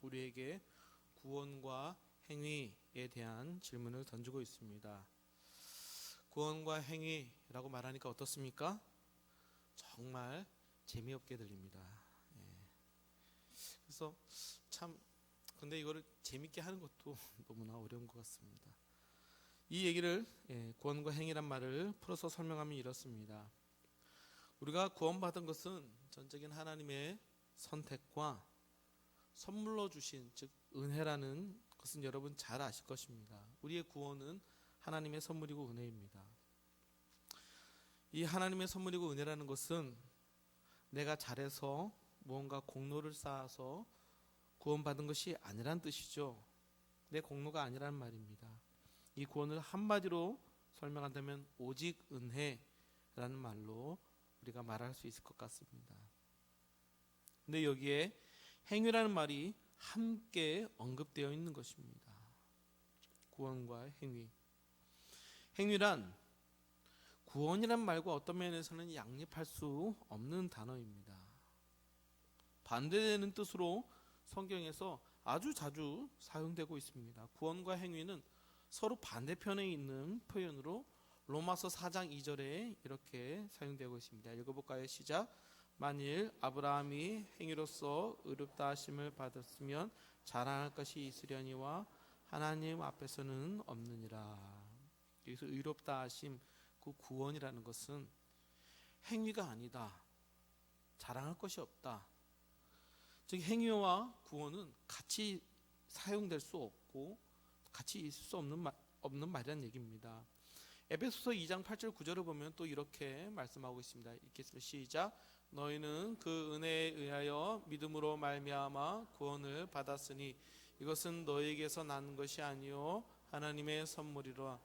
우리에게 구원과 행위에 대한 질문을 던지고 있습니다. 구원과 행위라고 말하니까 어떻습니까? 정말 재미없게 들립니다. 그래서 근데 이거를 재밌게 하는 것도 너무나 어려운 것 같습니다. 이 얘기를 구원과 행위란 말을 풀어서 설명하면 이렇습니다. 우리가 구원받은 것은 전적인 하나님의 선택과 선물로 주신, 즉 은혜라는 것은 여러분 잘 아실 것입니다. 우리의 구원은 하나님의 선물이고 은혜입니다. 이 하나님의 선물이고 은혜라는 것은 내가 잘해서 무언가 공로를 쌓아서 구원받은 것이 아니란 뜻이죠. 내 공로가 아니란 말입니다. 이 구원을 한마디로 설명한다면 오직 은혜라는 말로 우리가 말할 수 있을 것 같습니다. 근데 여기에 행위라는 말이 함께 언급되어 있는 것입니다. 구원과 행위. 행위란 구원이란 말과 어떤 면에서는 양립할 수 없는 단어입니다. 반대되는 뜻으로 성경에서 아주 자주 사용되고 있습니다. 구원과 행위는 서로 반대편에 있는 표현으로 로마서 4장 2절에 이렇게 사용되고 있습니다. 읽어볼까요? 시작. 만일 아브라함이 행위로서 의롭다 하심을 받았으면 자랑할 것이 있으려니와 하나님 앞에서는 없느니라. 여기서 의롭다 하심, 그 구원이라는 것은 행위가 아니다, 자랑할 것이 없다. 즉 행위와 구원은 같이 사용될 수 없고 같이 있을 수 없는 말이라는 얘기입니다. 에베소서 2장 8절 9절을 보면 또 이렇게 말씀하고 있습니다. 읽겠습니다. 시작. 너희는 그 은혜에 의하여 믿음으로 말미암아 구원을 받았으니 이것은 너희에게서 난 것이 아니요 하나님의 선물이라.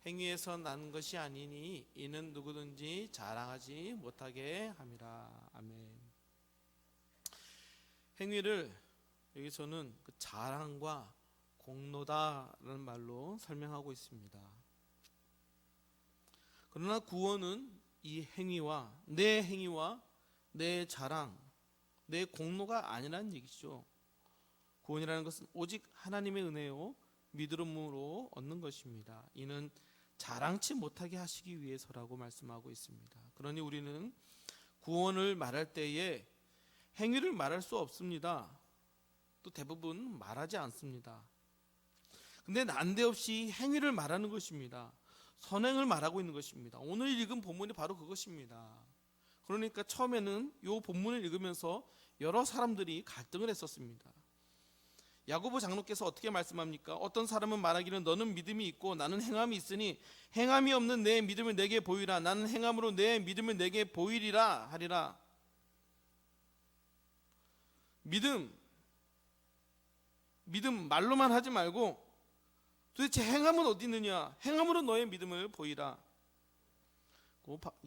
행위에서 난 것이 아니니 이는 누구든지 자랑하지 못하게 함이라. 아멘. 행위를 여기서는 그 자랑과 공로다라는 말로 설명하고 있습니다. 그러나 구원은 이 행위와 내 자랑, 내 공로가 아니라는 얘기죠. 구원이라는 것은 오직 하나님의 은혜요 믿음으로 얻는 것입니다. 이는 자랑치 못하게 하시기 위해서라고 말씀하고 있습니다. 그러니 우리는 구원을 말할 때에 행위를 말할 수 없습니다. 또 대부분 말하지 않습니다. 근데 난데없이 행위를 말하는 것입니다. 선행을 말하고 있는 것입니다. 오늘 읽은 본문이 바로 그것입니다. 그러니까 처음에는 이 본문을 읽으면서 여러 사람들이 갈등을 했었습니다. 야고보 장로께서 어떻게 말씀합니까? 어떤 사람은 말하기를 너는 믿음이 있고 나는 행함이 있으니 행함이 없는 내 믿음을 내게 보이라. 나는 행함으로 내 믿음을 내게 보이리라 하리라. 믿음 말로만 하지 말고 도대체 행함은 어디 있느냐? 행함으로 너의 믿음을 보이라.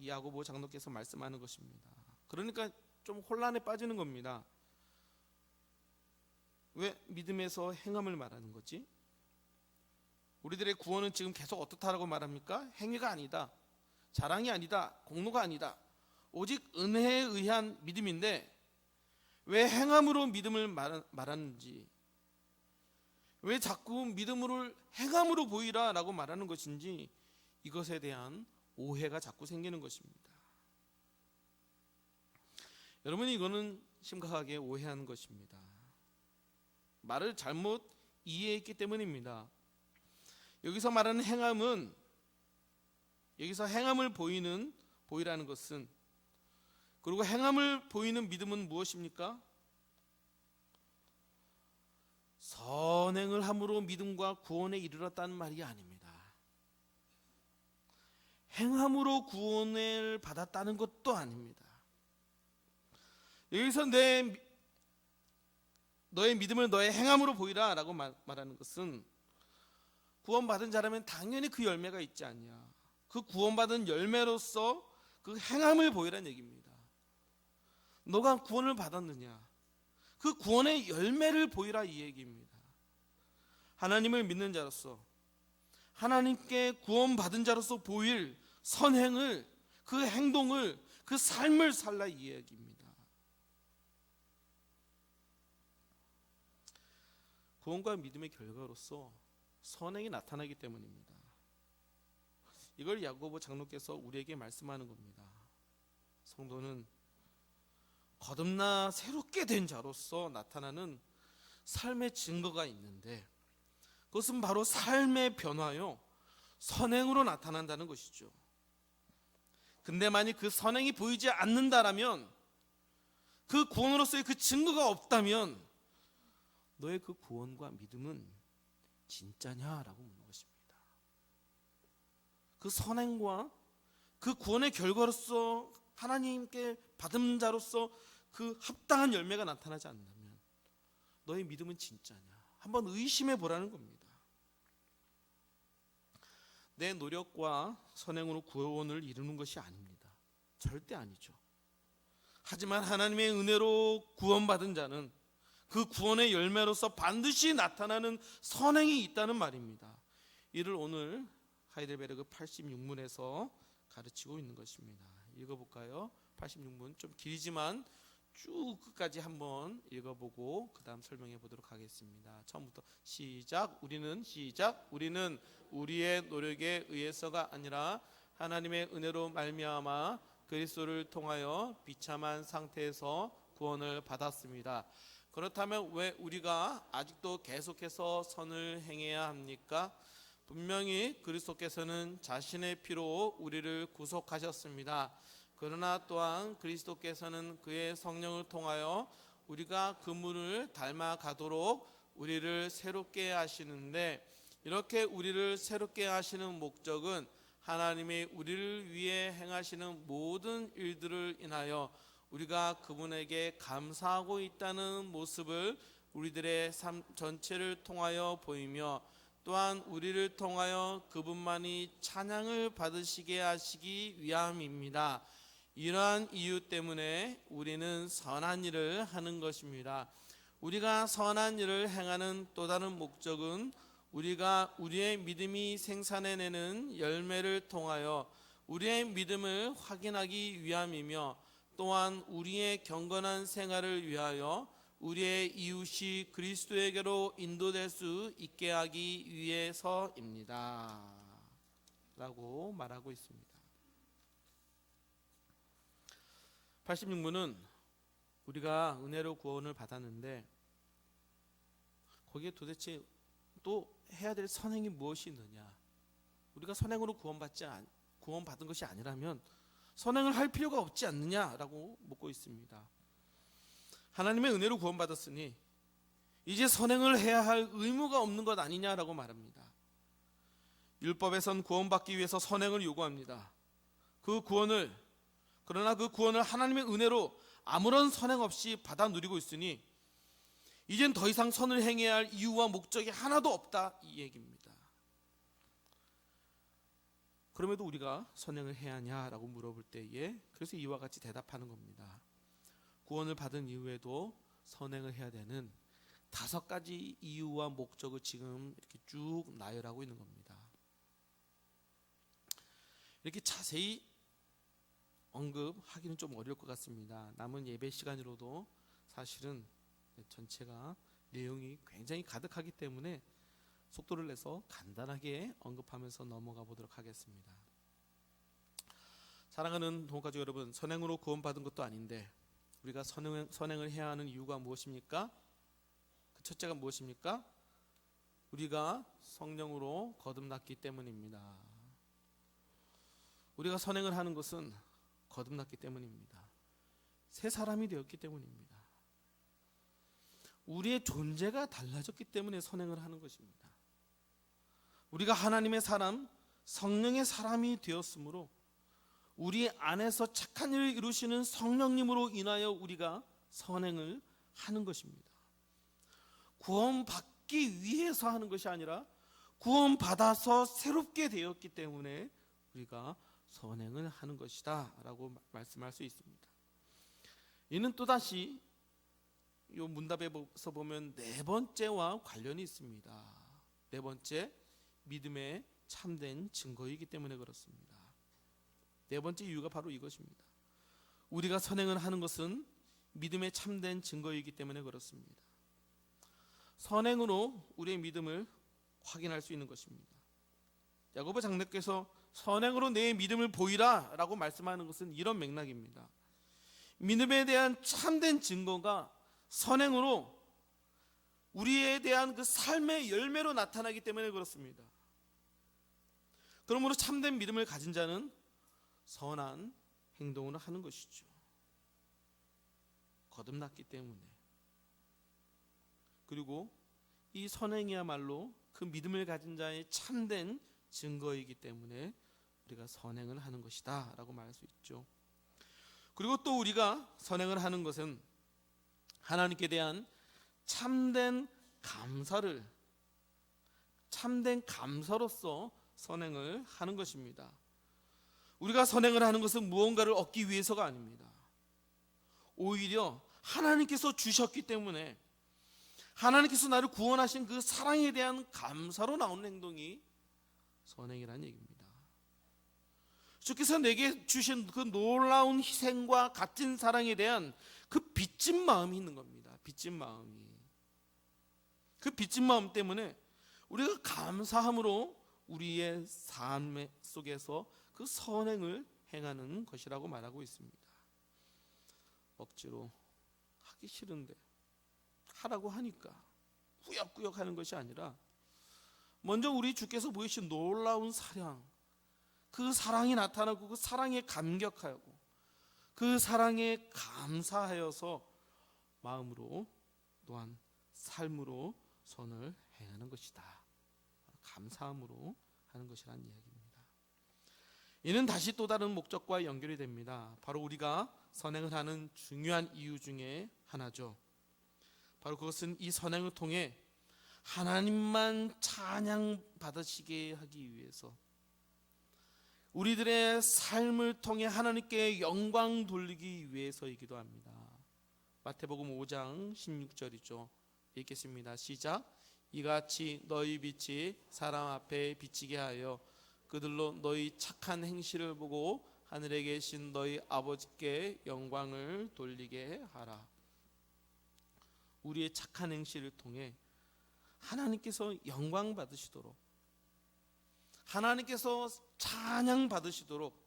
야고보 장로께서 말씀하는 것입니다. 그러니까 좀 혼란에 빠지는 겁니다. 왜 믿음에서 행함을 말하는 거지? 우리들의 구원은 지금 계속 어떻다라고 말합니까? 행위가 아니다, 자랑이 아니다, 공로가 아니다, 오직 은혜에 의한 믿음인데 왜 행함으로 믿음을 말하는지, 왜 자꾸 믿음을 행함으로 보이라 라고 말하는 것인지, 이것에 대한 오해가 자꾸 생기는 것입니다. 여러분이 이거는 심각하게 오해하는 것입니다. 말을 잘못 이해했기 때문입니다. 여기서 말하는 행함은, 여기서 행함을 보이라는 것은, 그리고 행함을 보이는 믿음은 무엇입니까? 선행을 함으로 믿음과 구원에 이르렀다는 말이 아닙니다. 행함으로 구원을 받았다는 것도 아닙니다. 여기서 너의 믿음을 너의 행함으로 보이라 라고 말하는 것은, 구원받은 자라면 당연히 그 열매가 있지 않냐, 그 구원받은 열매로서 그 행함을 보이라는 얘기입니다. 너가 구원을 받았느냐, 그 구원의 열매를 보이라, 이 얘기입니다. 하나님을 믿는 자로서, 하나님께 구원받은 자로서 보일 선행을, 그 행동을, 그 삶을 살라, 이 얘기입니다. 구원과 믿음의 결과로서 선행이 나타나기 때문입니다. 이걸 야고보 장로께서 우리에게 말씀하는 겁니다. 성도는 거듭나 새롭게 된 자로서 나타나는 삶의 증거가 있는데 그것은 바로 삶의 변화요 선행으로 나타난다는 것이죠. 근데 만약 그 선행이 보이지 않는다라면, 그 구원으로서의 그 증거가 없다면 너의 그 구원과 믿음은 진짜냐라고 묻는 것입니다. 그 선행과 그 구원의 결과로서 하나님께 받은 자로서 그 합당한 열매가 나타나지 않는다면 너의 믿음은 진짜냐? 한번 의심해 보라는 겁니다. 내 노력과 선행으로 구원을 이루는 것이 아닙니다. 절대 아니죠. 하지만 하나님의 은혜로 구원받은 자는 그 구원의 열매로서 반드시 나타나는 선행이 있다는 말입니다. 이를 오늘 하이델베르그 86문에서 가르치고 있는 것입니다. 읽어볼까요? 86문 좀 길지만 쭉 끝까지 한번 읽어보고 그 다음 설명해 보도록 하겠습니다. 처음부터 시작. 우리는 우리의 노력에 의해서가 아니라 하나님의 은혜로 말미암아 그리스도를 통하여 비참한 상태에서 구원을 받았습니다. 그렇다면 왜 우리가 아직도 계속해서 선을 행해야 합니까? 분명히 그리스도께서는 자신의 피로 우리를 구속하셨습니다. 그러나 또한 그리스도께서는 그의 성령을 통하여 우리가 그분을 닮아가도록 우리를 새롭게 하시는데, 이렇게 우리를 새롭게 하시는 목적은 하나님이 우리를 위해 행하시는 모든 일들을 인하여 우리가 그분에게 감사하고 있다는 모습을 우리들의 삶 전체를 통하여 보이며, 또한 우리를 통하여 그분만이 찬양을 받으시게 하시기 위함입니다. 이러한 이유 때문에 우리는 선한 일을 하는 것입니다. 우리가 선한 일을 행하는 또 다른 목적은 우리가 우리의 믿음이 생산해내는 열매를 통하여 우리의 믿음을 확인하기 위함이며, 또한 우리의 경건한 생활을 위하여 우리의 이웃이 그리스도에게로 인도될 수 있게 하기 위해서입니다 라고 말하고 있습니다. 86문은 우리가 은혜로 구원을 받았는데 거기에 도대체 또 해야 될 선행이 무엇이 있느냐, 우리가 선행으로 구원받은 것이 아니라면 선행을 할 필요가 없지 않느냐라고 묻고 있습니다. 하나님의 은혜로 구원받았으니 이제 선행을 해야 할 의무가 없는 것 아니냐라고 말합니다. 율법에선 구원받기 위해서 선행을 요구합니다. 그러나 그 구원을 하나님의 은혜로 아무런 선행 없이 받아 누리고 있으니 이젠 더 이상 선을 행해야 할 이유와 목적이 하나도 없다, 이 얘기입니다. 그럼에도 우리가 선행을 해야 하냐라고 물어볼 때에 그래서 이와 같이 대답하는 겁니다. 구원을 받은 이후에도 선행을 해야 되는 5가지 이유와 목적을 지금 이렇게 쭉 나열하고 있는 겁니다. 이렇게 자세히 언급하기는 좀 어려울 것 같습니다. 남은 예배 시간으로도 사실은 전체가 내용이 굉장히 가득하기 때문에 속도를 내서 간단하게 언급하면서 넘어가 보도록 하겠습니다. 사랑하는 동역가족 여러분, 선행으로 구원받은 것도 아닌데 우리가 선행을 해야 하는 이유가 무엇입니까? 그 첫째가 무엇입니까? 우리가 성령으로 거듭났기 때문입니다. 우리가 선행을 하는 것은 거듭났기 때문입니다. 새 사람이 되었기 때문입니다. 우리의 존재가 달라졌기 때문에 선행을 하는 것입니다. 우리가 하나님의 사람, 성령의 사람이 되었으므로 우리 안에서 착한 일을 이루시는 성령님으로 인하여 우리가 선행을 하는 것입니다. 구원받기 위해서 하는 것이 아니라 구원받아서 새롭게 되었기 때문에 우리가 선행을 하는 것이다 라고 말씀할 수 있습니다. 이는 또다시 이 문답에서 보면 4번째와 관련이 있습니다. 4번째, 믿음의 참된 증거이기 때문에 그렇습니다. 4번째 이유가 바로 이것입니다. 우리가 선행을 하는 것은 믿음의 참된 증거이기 때문에 그렇습니다. 선행으로 우리의 믿음을 확인할 수 있는 것입니다. 야고보 장로께서 선행으로 내 믿음을 보이라 라고 말씀하는 것은 이런 맥락입니다. 믿음에 대한 참된 증거가 선행으로 우리에 대한 그 삶의 열매로 나타나기 때문에 그렇습니다. 그러므로 참된 믿음을 가진 자는 선한 행동을 하는 것이죠. 거듭났기 때문에. 그리고 이 선행이야말로 그 믿음을 가진 자의 참된 증거이기 때문에 우리가 선행을 하는 것이다 라고 말할 수 있죠. 그리고 또 우리가 선행을 하는 것은 하나님께 대한 참된 감사로서 선행을 하는 것입니다. 우리가 선행을 하는 것은 무언가를 얻기 위해서가 아닙니다. 오히려 하나님께서 주셨기 때문에 하나님께서 나를 구원하신 그 사랑에 대한 감사로 나오는 행동이 선행이라는 얘기입니다. 주께서 내게 주신 그 놀라운 희생과 값진 사랑에 대한 그 빚진 마음이 있는 겁니다. 빚진 마음이. 그 빚진 마음 때문에 우리가 감사함으로 우리의 삶 속에서 그 선행을 행하는 것이라고 말하고 있습니다. 억지로 하기 싫은데 하라고 하니까 꾸역꾸역 하는 것이 아니라 먼저 우리 주께서 보이신 놀라운 사랑, 그 사랑이 나타나고 그 사랑에 감격하고 그 사랑에 감사하여서 마음으로 또한 삶으로 선을 행하는 것이다. 감사함으로 하는 것이라는 이야기입니다. 이는 다시 또 다른 목적과 연결이 됩니다. 바로 우리가 선행을 하는 중요한 이유 중에 하나죠. 바로 그것은 이 선행을 통해 하나님만 찬양 받으시게 하기 위해서 우리들의 삶을 통해 하나님께 영광 돌리기 위해서이기도 합니다. 마태복음 5장 16절이죠. 읽겠습니다. 시작. 이같이 너희 빛이 사람 앞에 비치게 하여 그들로 너희 착한 행실을 보고 하늘에 계신 너희 아버지께 영광을 돌리게 하라. 우리의 착한 행실을 통해 하나님께서 영광 받으시도록, 하나님께서 찬양 받으시도록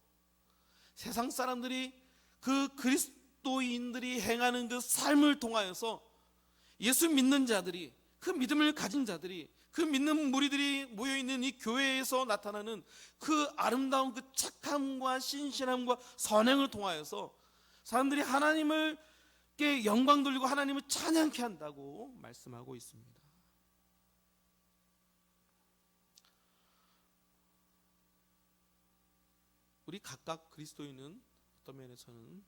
세상 사람들이 그 그리스도인들이 행하는 그 삶을 통하여서 예수 믿는 자들이, 그 믿음을 가진 자들이, 그 믿는 무리들이 모여있는 이 교회에서 나타나는 그 아름다운 그 착함과 신실함과 선행을 통하여서 사람들이 하나님께 영광 돌리고 하나님을 찬양케 한다고 말씀하고 있습니다. 우리 각각 그리스도인은 어떤 면에서는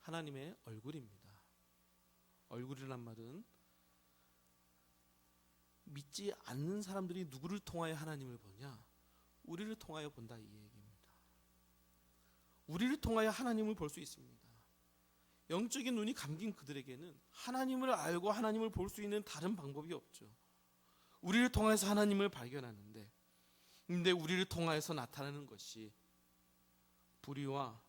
하나님의 얼굴입니다. 얼굴이란 말은 믿지 않는 사람들이 누구를 통하여 하나님을 보냐? 우리를 통하여 본다, 이 얘기입니다. 우리를 통하여 하나님을 볼 수 있습니다. 영적인 눈이 감긴 그들에게는 하나님을 알고 하나님을 볼 수 있는 다른 방법이 없죠. 우리를 통해서 하나님을 발견하는데, 근데 우리를 통하여서 나타나는 것이 불의와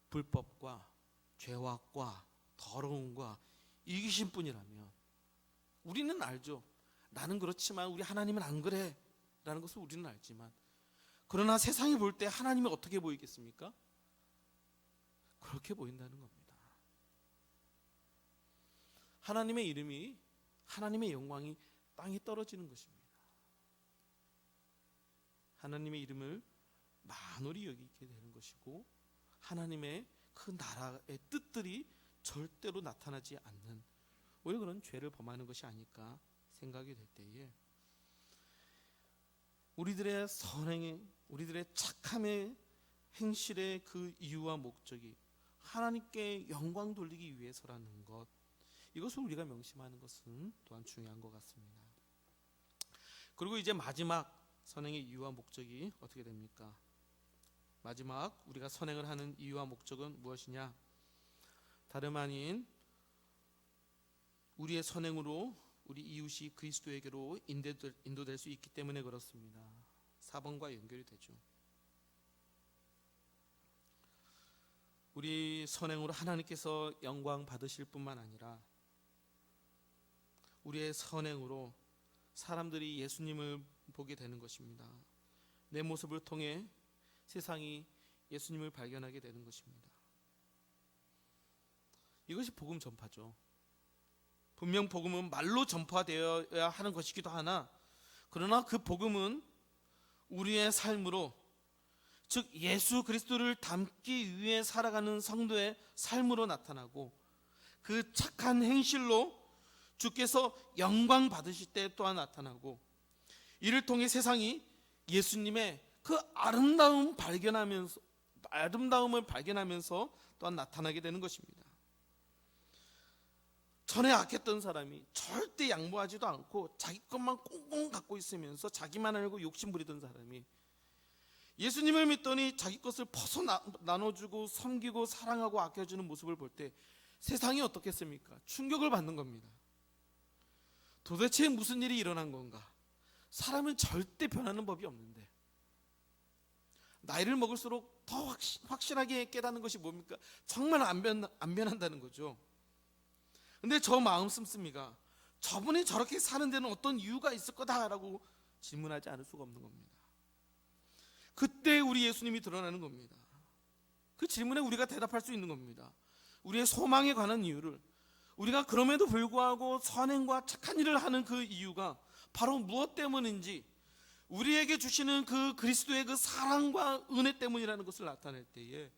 불법과 죄악과 더러움과 이기심뿐이라면 우리는 알죠. 나는 그렇지만 우리 하나님은 안 그래 라는 것을 우리는 알지만, 그러나 세상이 볼 때 하나님이 어떻게 보이겠습니까? 그렇게 보인다는 겁니다. 하나님의 이름이, 하나님의 영광이 땅에 떨어지는 것입니다. 하나님의 이름을 만홀히 여기게 되는 것이고, 하나님의 그 나라의 뜻들이 절대로 나타나지 않는, 오히려 그런 죄를 범하는 것이 아닐까 생각이 될 때에 우리들의 선행의, 우리들의 착함의 행실의 그 이유와 목적이 하나님께 영광 돌리기 위해서라는 것, 이것을 우리가 명심하는 것은 또한 중요한 것 같습니다. 그리고 이제 마지막 선행의 이유와 목적이 어떻게 됩니까? 마지막 우리가 선행을 하는 이유와 목적은 무엇이냐? 다름 아닌 우리의 선행으로 우리 이웃이 그리스도에게로 인도될 수 있기 때문에 그렇습니다. 4번과 연결이 되죠. 우리 선행으로 하나님께서 영광 받으실 뿐만 아니라 우리의 선행으로 사람들이 예수님을 보게 되는 것입니다. 내 모습을 통해 세상이 예수님을 발견하게 되는 것입니다. 이것이 복음 전파죠. 분명 복음은 말로 전파되어야 하는 것이기도 하나, 그러나 그 복음은 우리의 삶으로, 즉 예수 그리스도를 닮기 위해 살아가는 성도의 삶으로 나타나고, 그 착한 행실로 주께서 영광 받으실 때 또한 나타나고, 이를 통해 세상이 예수님의 그 아름다움을 발견하면서 또한 나타나게 되는 것입니다. 전에 악했던 사람이 절대 양보하지도 않고 자기 것만 꽁꽁 갖고 있으면서 자기만 알고 욕심 부리던 사람이 예수님을 믿더니 자기 것을 퍼서 나눠주고 섬기고 사랑하고 아껴주는 모습을 볼 때 세상이 어떻겠습니까? 충격을 받는 겁니다. 도대체 무슨 일이 일어난 건가? 사람은 절대 변하는 법이 없는데, 나이를 먹을수록 더 확실하게 깨닫는 것이 뭡니까? 정말 안 변한다는 거죠. 근데 저 마음 씀씀이가 저분이 저렇게 사는 데는 어떤 이유가 있을 거다라고 질문하지 않을 수가 없는 겁니다. 그때 우리 예수님이 드러나는 겁니다. 그 질문에 우리가 대답할 수 있는 겁니다. 우리의 소망에 관한 이유를, 우리가 그럼에도 불구하고 선행과 착한 일을 하는 그 이유가 바로 무엇 때문인지, 우리에게 주시는 그 그리스도의 그 사랑과 은혜 때문이라는 것을 나타낼 때에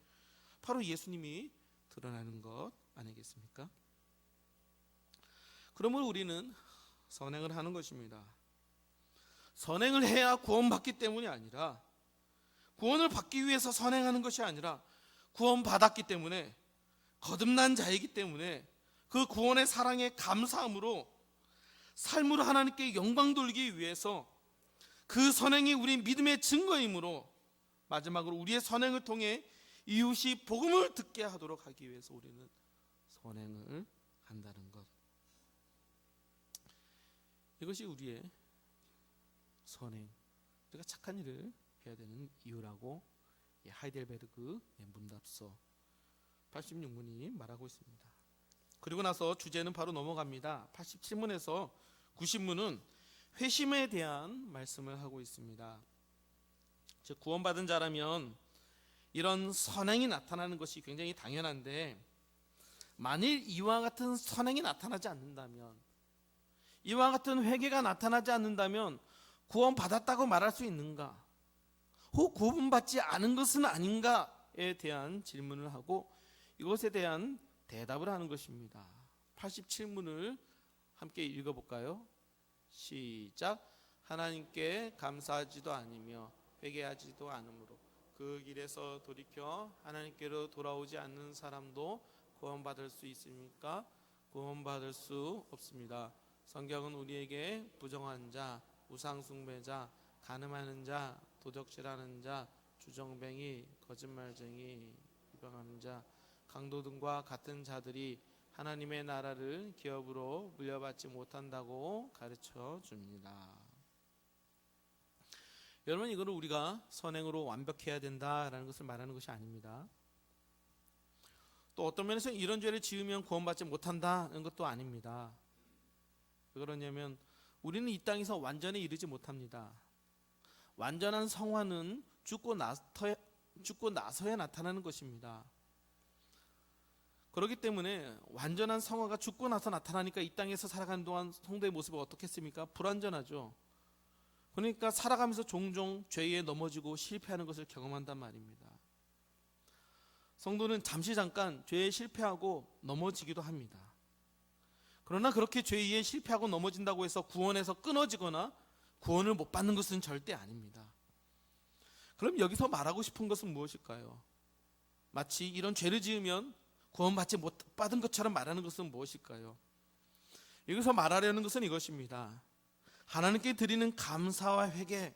바로 예수님이 드러나는 것 아니겠습니까? 그러면 우리는 선행을 하는 것입니다. 선행을 해야 구원받기 때문이 아니라, 구원을 받기 위해서 선행하는 것이 아니라 구원받았기 때문에, 거듭난 자이기 때문에 그 구원의 사랑에 감사함으로 삶으로 하나님께 영광 돌리기 위해서, 그 선행이 우리 믿음의 증거이므로 마지막으로 우리의 선행을 통해 이웃이 복음을 듣게 하도록 하기 위해서 우리는 선행을 한다는 것, 이것이 우리의 선행, 우리가 착한 일을 해야 되는 이유라고 하이델베르그 문답서 86문이 말하고 있습니다. 그리고 나서 주제는 바로 넘어갑니다. 87문에서 90문은 회심에 대한 말씀을 하고 있습니다. 즉 구원받은 자라면 이런 선행이 나타나는 것이 굉장히 당연한데, 만일 이와 같은 선행이 나타나지 않는다면, 이와 같은 회개가 나타나지 않는다면 구원받았다고 말할 수 있는가? 혹 구원받지 않은 것은 아닌가에 대한 질문을 하고 이것에 대한 대답을 하는 것입니다. 87문을 함께 읽어볼까요? 시작. 하나님께 감사하지도 않으며 회개하지도 않으므로 그 길에서 돌이켜 하나님께로 돌아오지 않는 사람도 구원받을 수 있습니까? 구원받을 수 없습니다. 성경은 우리에게 부정한 자, 우상숭배자, 간음하는 자, 도적질하는 자, 주정뱅이, 거짓말쟁이, 비방하는 자, 강도 등과 같은 자들이 하나님의 나라를 기업으로 물려받지 못한다고 가르쳐 줍니다. 여러분, 이거는 우리가 선행으로 완벽해야 된다라는 것을 말하는 것이 아닙니다. 또 어떤 면에서 이런 죄를 지으면 구원받지 못한다는 것도 아닙니다. 왜 그러냐면 우리는 이 땅에서 완전히 이르지 못합니다. 완전한 성화는 죽고 나서야 나타나는 것입니다. 그렇기 때문에 완전한 성화가 죽고 나서 나타나니까 이 땅에서 살아가는 동안 성도의 모습은 어떻겠습니까? 불완전하죠. 그러니까 살아가면서 종종 죄에 넘어지고 실패하는 것을 경험한단 말입니다. 성도는 잠깐 죄에 실패하고 넘어지기도 합니다. 그러나 그렇게 죄에 실패하고 넘어진다고 해서 구원에서 끊어지거나 구원을 못 받는 것은 절대 아닙니다. 그럼 여기서 말하고 싶은 것은 무엇일까요? 마치 이런 죄를 지으면 구원받지 못 받은 것처럼 말하는 것은 무엇일까요? 여기서 말하려는 것은 이것입니다. 하나님께 드리는 감사와 회개,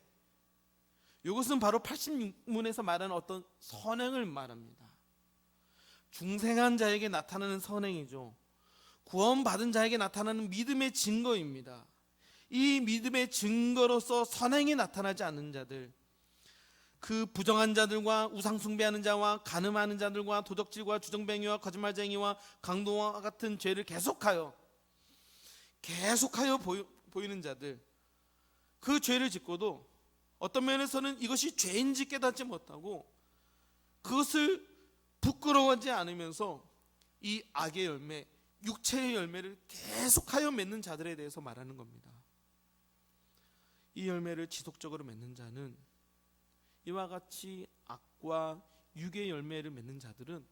이것은 바로 86문에서 말하는 어떤 선행을 말합니다. 중생한 자에게 나타나는 선행이죠. 구원받은 자에게 나타나는 믿음의 증거입니다. 이 믿음의 증거로서 선행이 나타나지 않는 자들, 그 부정한 자들과 우상숭배하는 자와 간음하는 자들과 도적질과 주정뱅이와 거짓말쟁이와 강도와 같은 죄를 계속하여 계속하여 보이는 자들, 그 죄를 짓고도 어떤 면에서는 이것이 죄인지 깨닫지 못하고 그것을 부끄러워하지 않으면서 이 악의 열매, 육체의 열매를 계속하여 맺는 자들에 대해서 말하는 겁니다. 이 열매를 지속적으로 맺는 자는, 이와 같이 악과 육의 열매를 맺는 자들은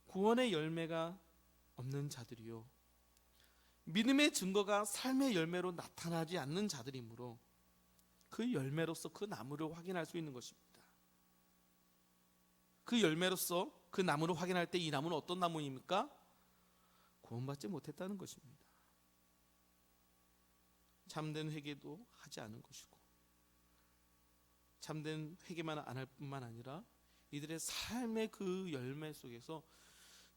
구원의 열매가 없는 자들이요, 믿음의 증거가 삶의 열매로 나타나지 않는 자들이므로 그 열매로서 그 나무를 확인할 수 있는 것입니다. 그 열매로서 그 나무를 확인할 때 이 나무는 어떤 나무입니까? 구원받지 못했다는 것입니다. 참된 회개도 하지 않은 것이고, 참된 회개만 안 할 뿐만 아니라 이들의 삶의 그 열매 속에서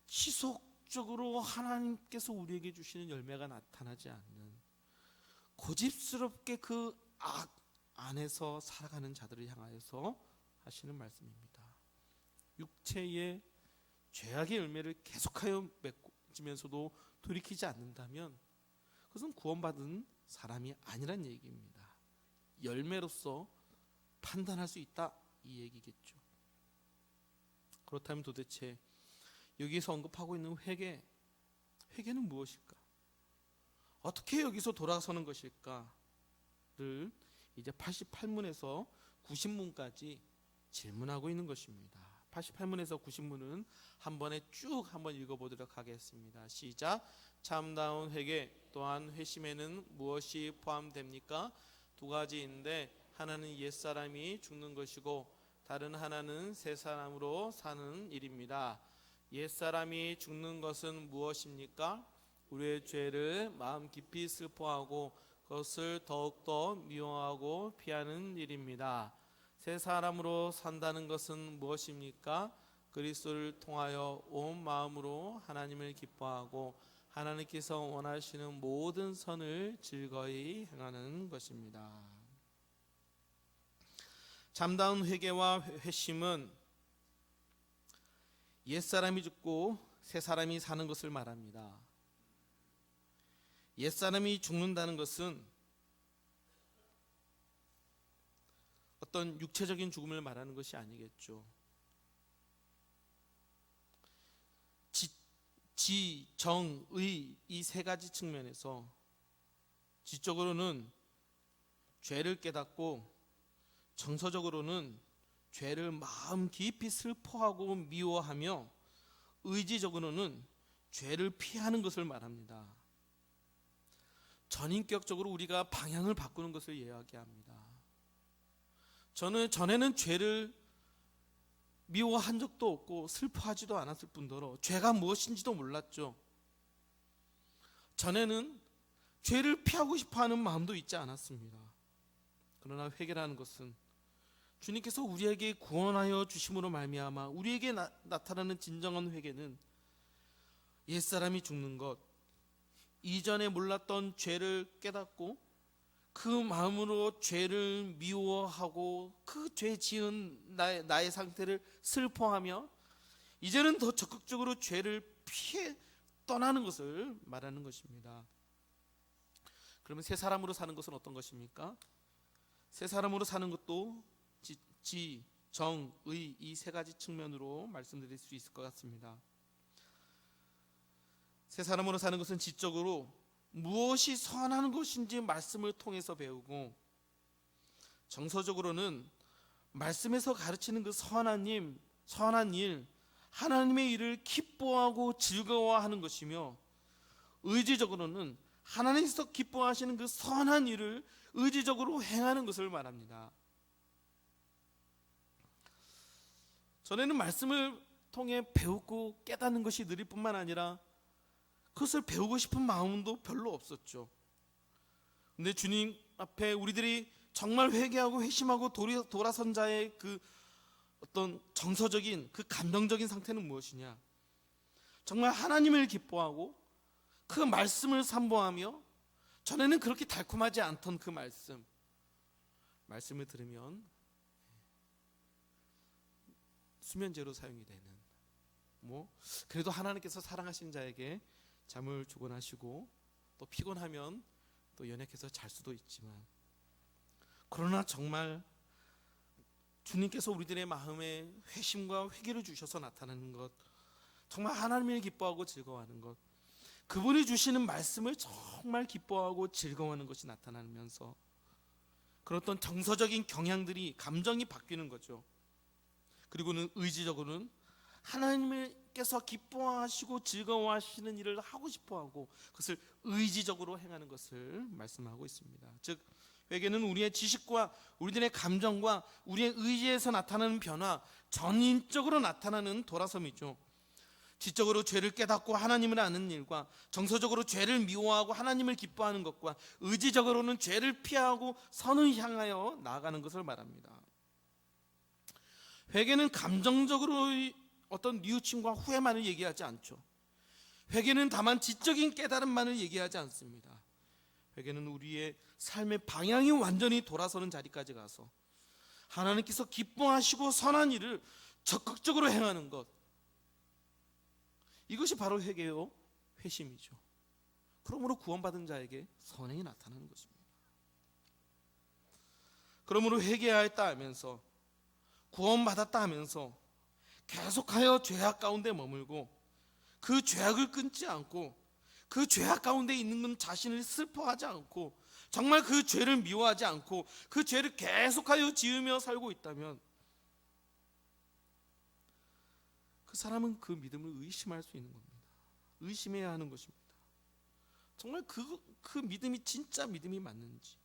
지속적으로 하나님께서 우리에게 주시는 열매가 나타나지 않는, 고집스럽게 그 악 안에서 살아가는 자들을 향하여서 하시는 말씀입니다. 육체의 죄악의 열매를 계속하여 맺으면서도 돌이키지 않는다면 그것은 구원받은 사람이 아니란 얘기입니다. 열매로서 판단할 수 있다, 이 얘기겠죠. 그렇다면 도대체 여기서 언급하고 있는 회개는 무엇일까? 어떻게 여기서 돌아서는 것일까를 이제 88문에서 90문까지 질문하고 있는 것입니다. 88문에서 90문은 한 번에 쭉 한번 읽어보도록 하겠습니다. 시작. 참다운 회개 또한 회심에는 무엇이 포함됩니까? 두 가지인데 하나는 옛사람이 죽는 것이고 다른 하나는 새 사람으로 사는 일입니다. 옛사람이 죽는 것은 무엇입니까? 우리의 죄를 마음 깊이 슬퍼하고 그것을 더욱더 미워하고 피하는 일입니다. 새 사람으로 산다는 것은 무엇입니까? 그리스도를 통하여 온 마음으로 하나님을 기뻐하고 하나님께서 원하시는 모든 선을 즐거이 행하는 것입니다. 참다운 회개와 회심은 옛사람이 죽고 새사람이 사는 것을 말합니다. 옛사람이 죽는다는 것은 어떤 육체적인 죽음을 말하는 것이 아니겠죠. 지, 정, 의, 이 세 가지 측면에서 지적으로는 죄를 깨닫고 정서적으로는 죄를 마음 깊이 슬퍼하고 미워하며 의지적으로는 죄를 피하는 것을 말합니다. 전인격적으로 우리가 방향을 바꾸는 것을 이야기합니다. 저는 전에는 죄를 미워한 적도 없고 슬퍼하지도 않았을 뿐더러 죄가 무엇인지도 몰랐죠. 전에는 죄를 피하고 싶어하는 마음도 있지 않았습니다. 그러나 회개라는 것은 주님께서 우리에게 구원하여 주심으로 말미암아 우리에게 나타나는 진정한 회개는 옛사람이 죽는 것, 이전에 몰랐던 죄를 깨닫고 그 마음으로 죄를 미워하고 그 죄 지은 나의 상태를 슬퍼하며 이제는 더 적극적으로 죄를 피해 떠나는 것을 말하는 것입니다. 그러면 새 사람으로 사는 것은 어떤 것입니까? 새 사람으로 사는 것도 지, 정, 의 이 세 가지 측면으로 말씀드릴 수 있을 것 같습니다. 새 사람으로 사는 것은 지적으로 무엇이 선한 것인지 말씀을 통해서 배우고, 정서적으로는 말씀에서 가르치는 그 선한 일, 하나님의 일을 기뻐하고 즐거워하는 것이며, 의지적으로는 하나님께서 기뻐하시는 그 선한 일을 의지적으로 행하는 것을 말합니다. 전에는 말씀을 통해 배우고 깨닫는 것이 느릴 뿐만 아니라 그것을 배우고 싶은 마음도 별로 없었죠. 근데 주님 앞에 우리들이 정말 회개하고 회심하고 돌아선 자의 그 어떤 정서적인 그 감정적인 상태는 무엇이냐? 정말 하나님을 기뻐하고 그 말씀을 산모하며, 전에는 그렇게 달콤하지 않던 그 말씀을 들으면 수면제로 사용이 되는, 그래도 하나님께서 사랑하신 자에게 잠을 주곤 하시고 또 피곤하면 또 연약해서 잘 수도 있지만, 그러나 정말 주님께서 우리들의 마음에 회심과 회개를 주셔서 나타나는 것, 정말 하나님을 기뻐하고 즐거워하는 것, 그분이 주시는 말씀을 정말 기뻐하고 즐거워하는 것이 나타나면서 그런 어떤 정서적인 경향들이, 감정이 바뀌는 거죠. 그리고는 의지적으로는 하나님께서 기뻐하시고 즐거워하시는 일을 하고 싶어하고 그것을 의지적으로 행하는 것을 말씀하고 있습니다. 즉 회개는 우리의 지식과 우리들의 감정과 우리의 의지에서 나타나는 변화, 전인적으로 나타나는 돌아섬이죠. 지적으로 죄를 깨닫고 하나님을 아는 일과 정서적으로 죄를 미워하고 하나님을 기뻐하는 것과 의지적으로는 죄를 피하고 선을 향하여 나아가는 것을 말합니다. 회개는 감정적으로 어떤 뉘우침과 후회만을 얘기하지 않죠. 회개는 다만 지적인 깨달음만을 얘기하지 않습니다. 회개는 우리의 삶의 방향이 완전히 돌아서는 자리까지 가서 하나님께서 기뻐하시고 선한 일을 적극적으로 행하는 것, 이것이 바로 회개요 회심이죠. 그러므로 구원받은 자에게 선행이 나타나는 것입니다. 그러므로 회개하였다 하면서, 구원받았다 하면서 계속하여 죄악 가운데 머물고 그 죄악을 끊지 않고 그 죄악 가운데 있는 자신을 슬퍼하지 않고 정말 그 죄를 미워하지 않고 그 죄를 계속하여 지으며 살고 있다면 그 사람은 그 믿음을 의심할 수 있는 겁니다. 의심해야 하는 것입니다. 정말 그 믿음이 진짜 믿음이 맞는지.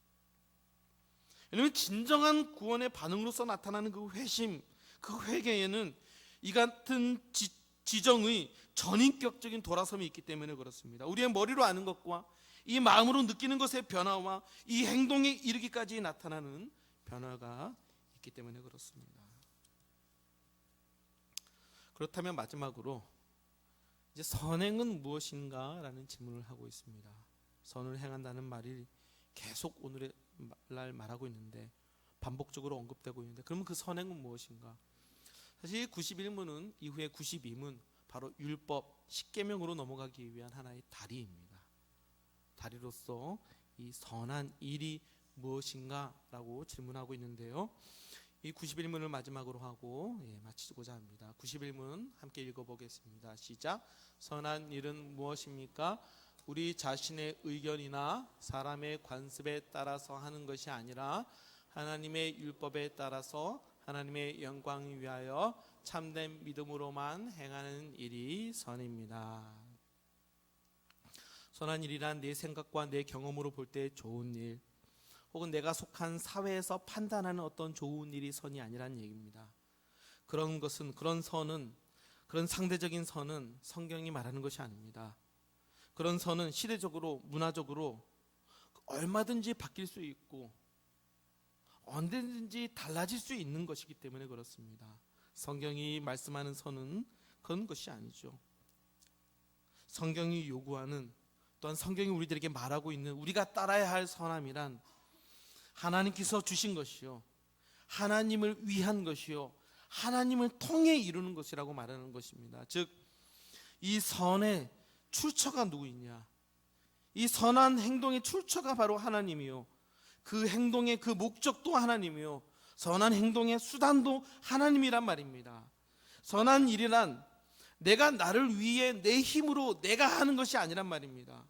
왜냐하면 진정한 구원의 반응으로서 나타나는 그 회심, 그 회개에는 이 같은 지정의 전인격적인 돌아섬이 있기 때문에 그렇습니다. 우리의 머리로 아는 것과 이 마음으로 느끼는 것의 변화와 이 행동에 이르기까지 나타나는 변화가 있기 때문에 그렇습니다. 그렇다면 마지막으로 이제 선행은 무엇인가 라는 질문을 하고 있습니다. 선을 행한다는 말이 계속 오늘의 날 말하고 있는데, 반복적으로 언급되고 있는데, 그러면 그 선행은 무엇인가? 사실 91문은 이후에 92문, 바로 율법, 십계명으로 넘어가기 위한 하나의 다리입니다. 다리로서 이 선한 일이 무엇인가 라고 질문하고 있는데요, 이 91문을 마지막으로 하고 마치고자 합니다. 91문 함께 읽어보겠습니다. 시작. 선한 일은 무엇입니까? 우리 자신의 의견이나 사람의 관습에 따라서 하는 것이 아니라 하나님의 율법에 따라서 하나님의 영광을 위하여 참된 믿음으로만 행하는 일이 선입니다. 선한 일이란 내 생각과 내 경험으로 볼 때 좋은 일, 혹은 내가 속한 사회에서 판단하는 어떤 좋은 일이 선이 아니란 얘기입니다. 그런 것은, 그런 선은, 그런 상대적인 선은 성경이 말하는 것이 아닙니다. 그런 선은 시대적으로, 문화적으로 얼마든지 바뀔 수 있고 언제든지 달라질 수 있는 것이기 때문에 그렇습니다. 성경이 말씀하는 선은 그런 것이 아니죠. 성경이 요구하는, 또한 성경이 우리들에게 말하고 있는 우리가 따라야 할 선함이란 하나님께서 주신 것이요, 하나님을 위한 것이요, 하나님을 통해 이루는 것이라고 말하는 것입니다. 즉, 이 선의 출처가 누구이냐? 이 선한 행동의 출처가 바로 하나님이요, 그 행동의 그 목적도 하나님이요, 선한 행동의 수단도 하나님이란 말입니다. 선한 일이란 내가 나를 위해 내 힘으로 내가 하는 것이 아니란 말입니다.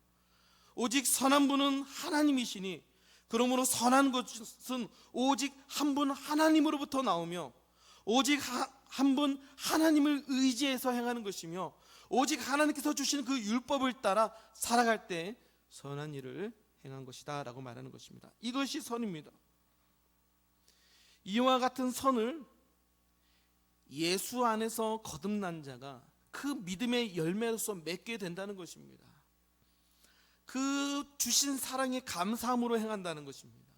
오직 선한 분은 하나님이시니, 그러므로 선한 것은 오직 한 분 하나님으로부터 나오며 오직 한 분 하나님을 의지해서 행하는 것이며 오직 하나님께서 주신 그 율법을 따라 살아갈 때 선한 일을 행한 것이다 라고 말하는 것입니다. 이것이 선입니다. 이와 같은 선을 예수 안에서 거듭난 자가 그 믿음의 열매로서 맺게 된다는 것입니다. 그 주신 사랑의 감사함으로 행한다는 것입니다.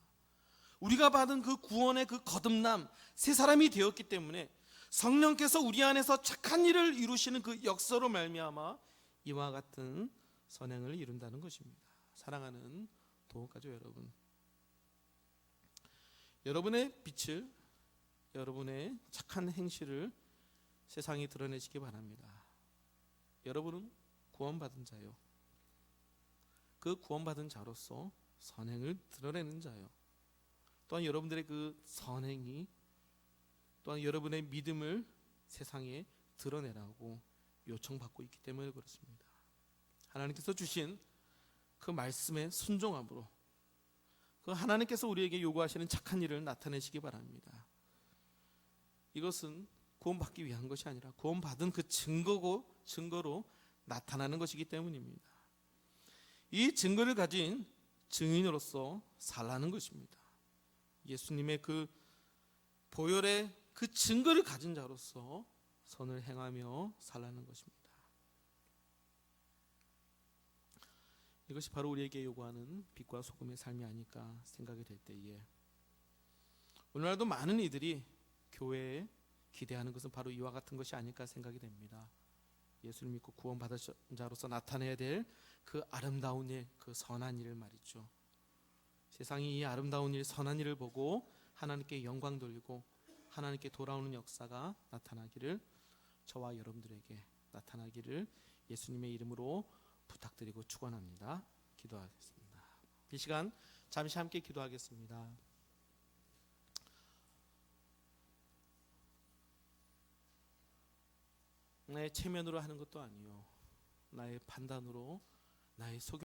우리가 받은 그 구원의 그 거듭남, 새 사람이 되었기 때문에 성령께서 우리 안에서 착한 일을 이루시는 그 역사로 말미암아 이와 같은 선행을 이룬다는 것입니다. 사랑하는 도움가족 여러분, 여러분의 빛을, 여러분의 착한 행실을 세상에 드러내시기 바랍니다. 여러분은 구원받은 자요, 그 구원받은 자로서 선행을 드러내는 자요. 또한 여러분들의 그 선행이 또한 여러분의 믿음을 세상에 드러내라고 요청받고 있기 때문에 그렇습니다. 하나님께서 주신 그 말씀에 순종함으로 그 하나님께서 우리에게 요구하시는 착한 일을 나타내시기 바랍니다. 이것은 구원받기 위한 것이 아니라 구원받은 그 증거로 나타나는 것이기 때문입니다. 이 증거를 가진 증인으로서 살라는 것입니다. 예수님의 그 보혈의 그 증거를 가진 자로서 선을 행하며 살라는 것입니다. 이것이 바로 우리에게 요구하는 빛과 소금의 삶이 아닐까 생각이 될 때에 오늘날도 많은 이들이 교회에 기대하는 것은 바로 이와 같은 것이 아닐까 생각이 됩니다. 예수를 믿고 구원받은 자로서 나타내야 될 그 아름다운 일, 그 선한 일을 말이죠. 세상이 이 아름다운 일, 선한 일을 보고 하나님께 영광 돌리고 하나님께 돌아오는 역사가 나타나기를, 저와 여러분들에게 나타나기를 예수님의 이름으로 부탁드리고 축원합니다. 기도하겠습니다. 이 시간 잠시 함께 기도하겠습니다. 나의 체면으로 하는 것도 아니요, 나의 판단으로, 나의 속